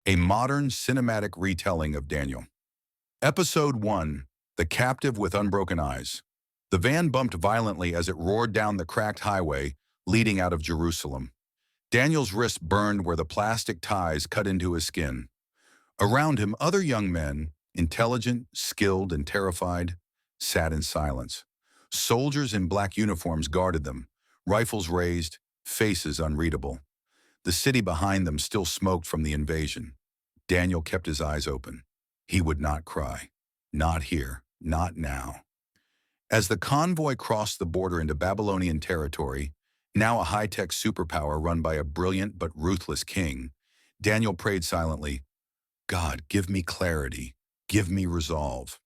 a modern cinematic retelling of Daniel. Episode 1, The Captive with Unbroken Eyes. The van bumped violently as it roared down the cracked highway leading out of Jerusalem. Daniel's wrist burned where the plastic ties cut into his skin. Around him, other young men, intelligent, skilled, and terrified, sat in silence. Soldiers in black uniforms guarded them, rifles raised, faces unreadable. The city behind them still smoked from the invasion. Daniel kept his eyes open. He would not cry. Not here, not now. As the convoy crossed the border into Babylonian territory, now a high-tech superpower run by a brilliant but ruthless king, Daniel prayed silently, God, give me clarity. Give me resolve.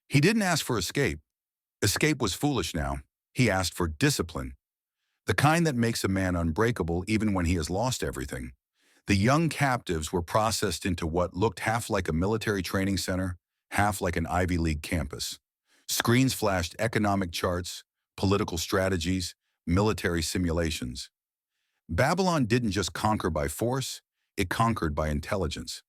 He didn't ask for escape. Escape was foolish now. He asked for discipline. The kind that makes a man unbreakable even when he has lost everything. The young captives were processed into what looked half like a military training center, half like an Ivy League campus. Screens flashed economic charts, political strategies, military simulations. Babylon didn't just conquer by force, it conquered by intelligence.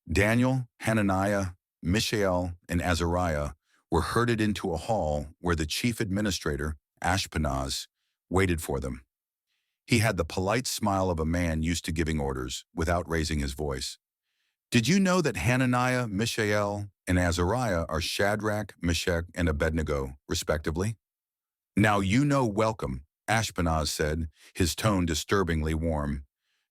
Daniel, Hananiah, Mishael, and Azariah were herded into a hall where the chief administrator, Ashpenaz, waited for them. He had the polite smile of a man used to giving orders without raising his voice. Did you know that Hananiah, Mishael, and Azariah are Shadrach, Meshach, and Abednego, respectively? Now you know welcome, Ashpenaz said, his tone disturbingly warm.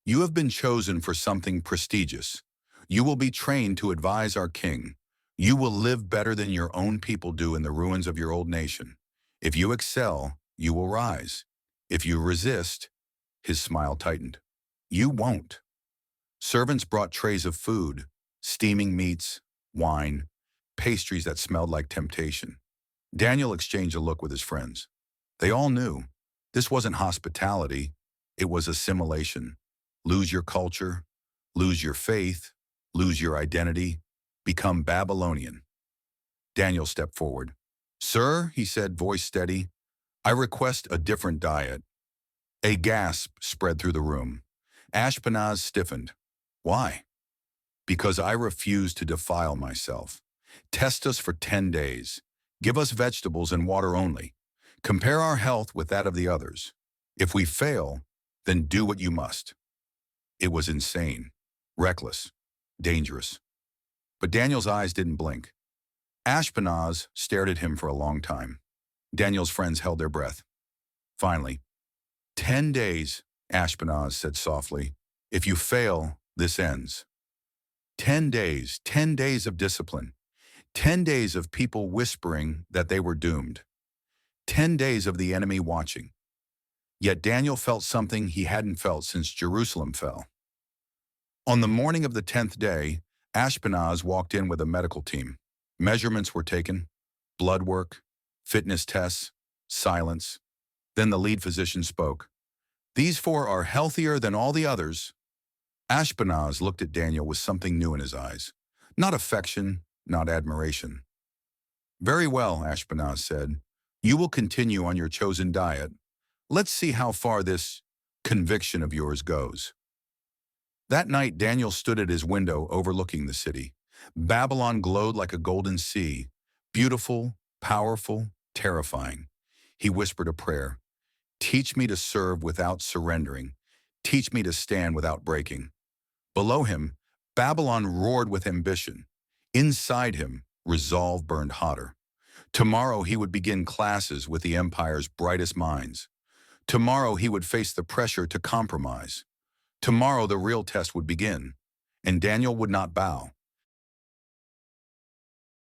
You have been chosen for something prestigious. You will be trained to advise our king. You will live better than your own people do in the ruins of your old nation. If you excel, you will rise. If you resist, his smile tightened. You won't. Servants brought trays of food, steaming meats, wine, pastries that smelled like temptation. Daniel exchanged a look with his friends. They all knew. This wasn't hospitality. It was assimilation. Lose your culture, lose your faith, lose your identity, become Babylonian. Daniel stepped forward. Sir, he said, voice steady, I request a different diet. A gasp spread through the room. Ashpenaz stiffened. Why? Because I refuse to defile myself. Test us for 10 days. Give us vegetables and water only. Compare our health with that of the others. If we fail, then do what you must. It was insane, reckless, dangerous. But Daniel's eyes didn't blink. Ashpenaz stared at him for a long time. Daniel's friends held their breath. Finally, 10 days, Ashpenaz said softly. If you fail, this ends. 10 days, 10 days of discipline. 10 days of people whispering that they were doomed. 10 days of the enemy watching. Yet Daniel felt something he hadn't felt since Jerusalem fell. On the morning of the 10th day, Ashpenaz walked in with a medical team. Measurements were taken, blood work, fitness tests, silence. Then the lead physician spoke. These 4 are healthier than all the others. Ashpenaz looked at Daniel with something new in his eyes. Not affection, not admiration. Very well, Ashpenaz said. You will continue on your chosen diet. Let's see how far this conviction of yours goes. That night, Daniel stood at his window overlooking the city. Babylon glowed like a golden sea, beautiful, powerful, terrifying. He whispered a prayer. Teach me to serve without surrendering. Teach me to stand without breaking. Below him, Babylon roared with ambition. Inside him, resolve burned hotter. Tomorrow he would begin classes with the empire's brightest minds. Tomorrow he would face the pressure to compromise. Tomorrow the real test would begin, and Daniel would not bow.